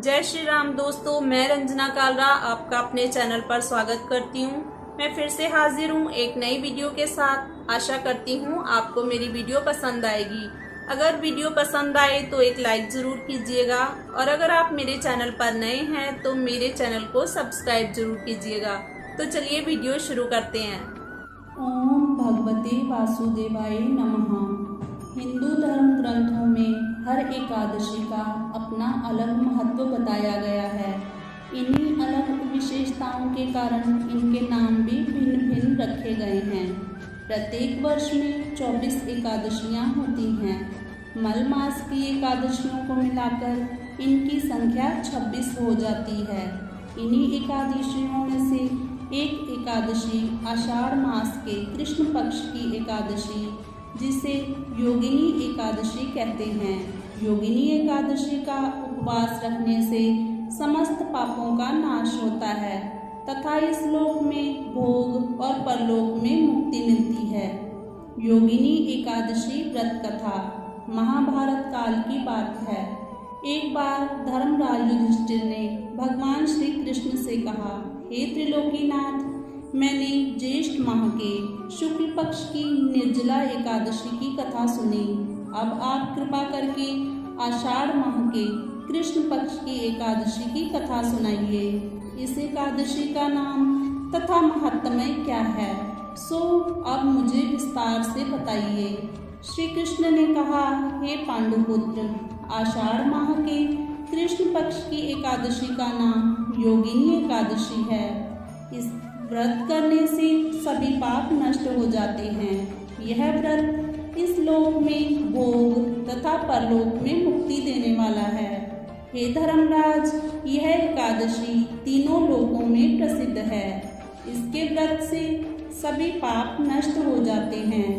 जय श्री राम दोस्तों, मैं रंजना कालरा आपका अपने चैनल पर स्वागत करती हूँ। मैं फिर से हाजिर हूँ एक नई वीडियो के साथ। आशा करती हूँ आपको मेरी वीडियो पसंद आएगी। अगर वीडियो पसंद आए तो एक लाइक जरूर कीजिएगा और अगर आप मेरे चैनल पर नए हैं तो मेरे चैनल को सब्सक्राइब जरूर कीजिएगा। तो चलिए वीडियो शुरू करते हैं। ओम भगवते वासुदेवाय नमः। हिंदू धर्म ग्रंथों में हर एकादशी का अपना अलग महत्व बताया गया है। इन्हीं अलग विशेषताओं के कारण इनके नाम भी भिन्न भिन्न रखे गए हैं। प्रत्येक वर्ष में 24 एकादशियां होती हैं। मल मास की एकादशियों को मिलाकर इनकी संख्या 26 हो जाती है। इन्हीं एकादशियों में से एक एकादशी आषाढ़ मास के कृष्ण पक्ष की एकादशी, जिसे योगिनी एकादशी कहते हैं। योगिनी एकादशी का उपवास रखने से समस्त पापों का नाश होता है तथा इस लोक में भोग और परलोक में मुक्ति मिलती है। योगिनी एकादशी व्रत कथा महाभारत काल की बात है। एक बार धर्मराज युधिष्ठिर ने भगवान श्री कृष्ण से कहा, हे त्रिलोकीनाथ, मैंने ज्येष्ठ माह के शुक्ल पक्ष की निर्जला एकादशी की कथा सुनी। अब आप कृपा करके आषाढ़ माह के कृष्ण पक्ष की एकादशी की कथा सुनाइए। इस एकादशी का नाम तथा महात्म्य क्या है, सो अब मुझे विस्तार से बताइए। श्री कृष्ण ने कहा, हे पांडुपुत्र, आषाढ़ माह के कृष्ण पक्ष की एकादशी का नाम योगिनी एकादशी है। इस व्रत करने से सभी पाप नष्ट हो जाते हैं। यह व्रत इस लोक में भोग तथा परलोक में मुक्ति देने वाला है। हे धर्मराज, यह एकादशी तीनों लोकों में प्रसिद्ध है। इसके व्रत से सभी पाप नष्ट हो जाते हैं।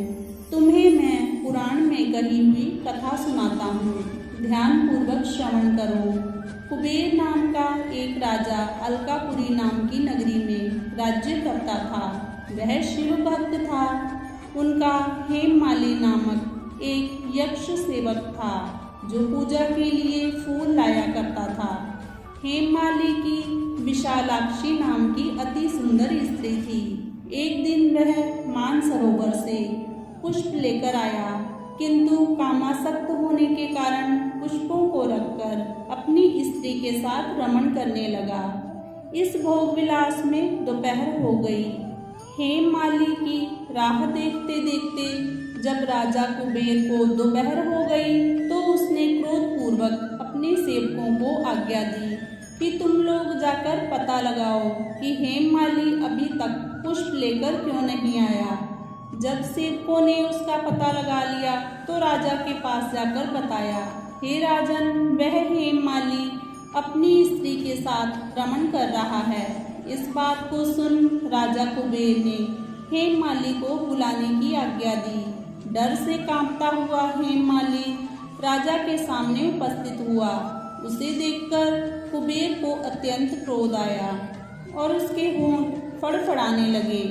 तुम्हें मैं पुराण में कही हुई कथा सुनाता हूँ, ध्यान पूर्वक श्रवण करो। कुबेर नाम का एक राजा अलकापुरी नाम की नगरी में राज्य करता था। वह शिव भक्त था। उनका हेममाली नामक एक यक्ष सेवक था जो पूजा के लिए फूल लाया करता था। हेममाली की विशालाक्षी नाम की अति सुंदर स्त्री थी। एक दिन वह मानसरोवर से पुष्प लेकर आया, किंतु कामासक्त होने के कारण पुष्पों को रखकर अपनी स्त्री के साथ रमण करने लगा। इस भोग विलास में दोपहर हो गई। हेममाली की राह देखते देखते जब राजा कुबेर को दोपहर हो गई तो उसने क्रोधपूर्वक अपने सेवकों को आज्ञा दी कि तुम लोग जाकर पता लगाओ कि हेममाली अभी तक पुष्प लेकर क्यों नहीं आया। जब सेवकों ने उसका पता लगा लिया तो राजा के पास जाकर बताया, हे राजन, वह हेममाली अपनी स्त्री के साथ रमण कर रहा है। इस बात को सुन राजा कुबेर ने हेममाली को बुलाने की आज्ञा दी। डर से कांपता हुआ हेममाली राजा के सामने उपस्थित हुआ। उसे देखकर कुबेर को अत्यंत क्रोध आया और उसके होंठ फड़फड़ाने लगे।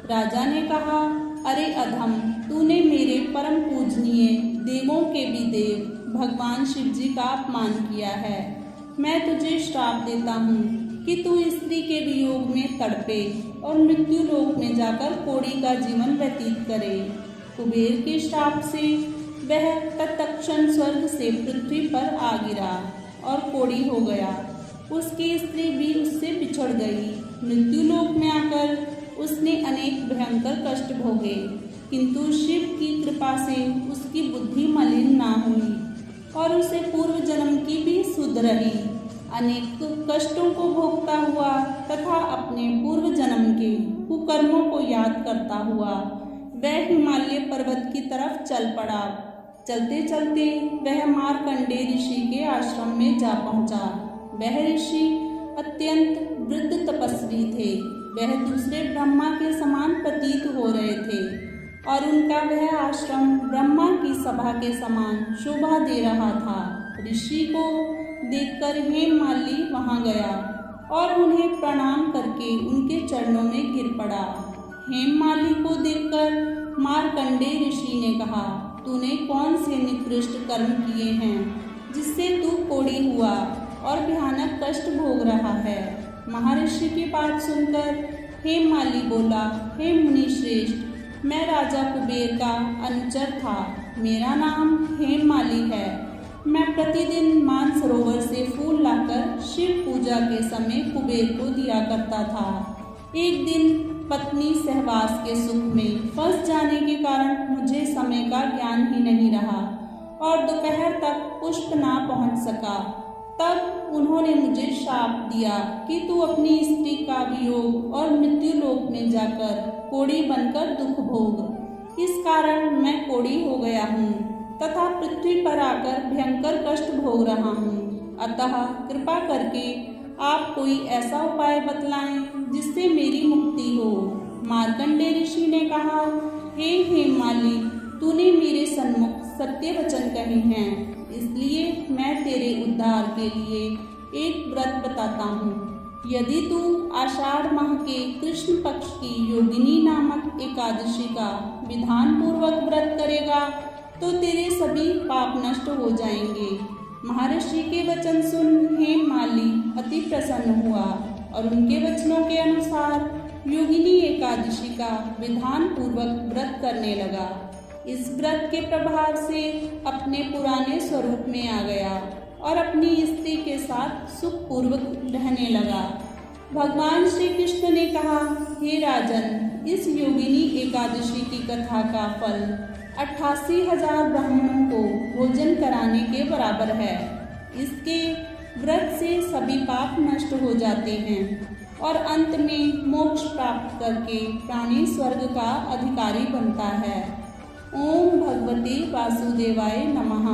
राजा ने कहा, अरे अधम, तूने मेरे परम पूजनीय देवों के भी देव भगवान शिव जी का अपमान किया है। मैं तुझे श्राप देता हूँ कि तू स्त्री के वियोग में तड़पे और मृत्यु लोक में जाकर कोढ़ी का जीवन व्यतीत करे। कुबेर के श्राप से वह तत्क्षण स्वर्ग से पृथ्वी पर आ गिरा और कोढ़ी हो गया। उसकी स्त्री भी उससे बिछड़ गई। मृत्यु लोक में आकर उसने अनेक भयंकर कष्ट भोगे, किंतु शिव की कृपा से उसकी बुद्धि मलिन ना हुई और उसे पूर्व जन्म की भी सुध रही। अनेक कष्टों को भोगता हुआ तथा अपने पूर्व जन्म के कुकर्मों को याद करता हुआ वह हिमालय पर्वत की तरफ चल पड़ा। चलते चलते वह मार्कंडेय ऋषि के आश्रम में जा पहुंचा। वह ऋषि अत्यंत वृद्ध तपस्वी थे। वह दूसरे ब्रह्मा के समान प्रतीत हो रहे थे और उनका वह आश्रम ब्रह्मा की सभा के समान शोभा दे रहा था। ऋषि को देखकर हेममाली वहां गया और उन्हें प्रणाम करके उनके चरणों में गिर पड़ा। हेममाली को देखकर मार्कंडेय ऋषि ने कहा, तूने कौन से निकृष्ट कर्म किए हैं जिससे तू कोढ़ी हुआ और भयानक कष्ट भोग रहा है। महर्षि की बात सुनकर हेममाली बोला, हे मुनि श्रेष्ठ, मैं राजा कुबेर का अनुचर था। मेरा नाम हेममाली है। मैं प्रतिदिन मानसरोवर से फूल लाकर शिव पूजा के समय कुबेर को दिया करता था। एक दिन पत्नी सहवास के सुख में फंस जाने के कारण मुझे समय का ज्ञान ही नहीं रहा और दोपहर तक पुष्प ना पहुंच सका। तब उन्होंने मुझे शाप दिया कि तू अपनी स्त्री का वियोग और मृत्यु लोक में जाकर कोढ़ी बनकर दुख भोग। इस कारण मैं कोढ़ी हो गया हूँ तथा पृथ्वी पर आकर भयंकर कष्ट भोग रहा हूँ। अतः कृपा करके आप कोई ऐसा उपाय बतलाएं जिससे मेरी मुक्ति हो। मार्कंडेय ऋषि ने कहा, हे हेममाली, तूने मेरे सन्मुख सत्य वचन कहे हैं, इसलिए मैं तेरे उद्धार के लिए एक व्रत बताता हूँ। यदि तू आषाढ़ माह के कृष्ण पक्ष की योगिनी नामक एकादशी का विधान पूर्वक व्रत करेगा तो तेरे सभी पाप नष्ट हो जाएंगे। महर्षि के वचन सुन हेममाली अति प्रसन्न हुआ और उनके वचनों के अनुसार योगिनी एकादशी का विधान पूर्वक व्रत करने लगा। इस व्रत के प्रभाव से अपने पुराने स्वरूप में आ गया और अपनी स्त्री के साथ सुखपूर्वक रहने लगा। भगवान श्री कृष्ण ने कहा, हे राजन, इस योगिनी एकादशी की कथा का फल 88,000 ब्राह्मणों को भोजन कराने के बराबर है। इसके व्रत से सभी पाप नष्ट हो जाते हैं और अंत में मोक्ष प्राप्त करके प्राणी स्वर्ग का अधिकारी बनता है। ओम भगवते वासुदेवाय नमः।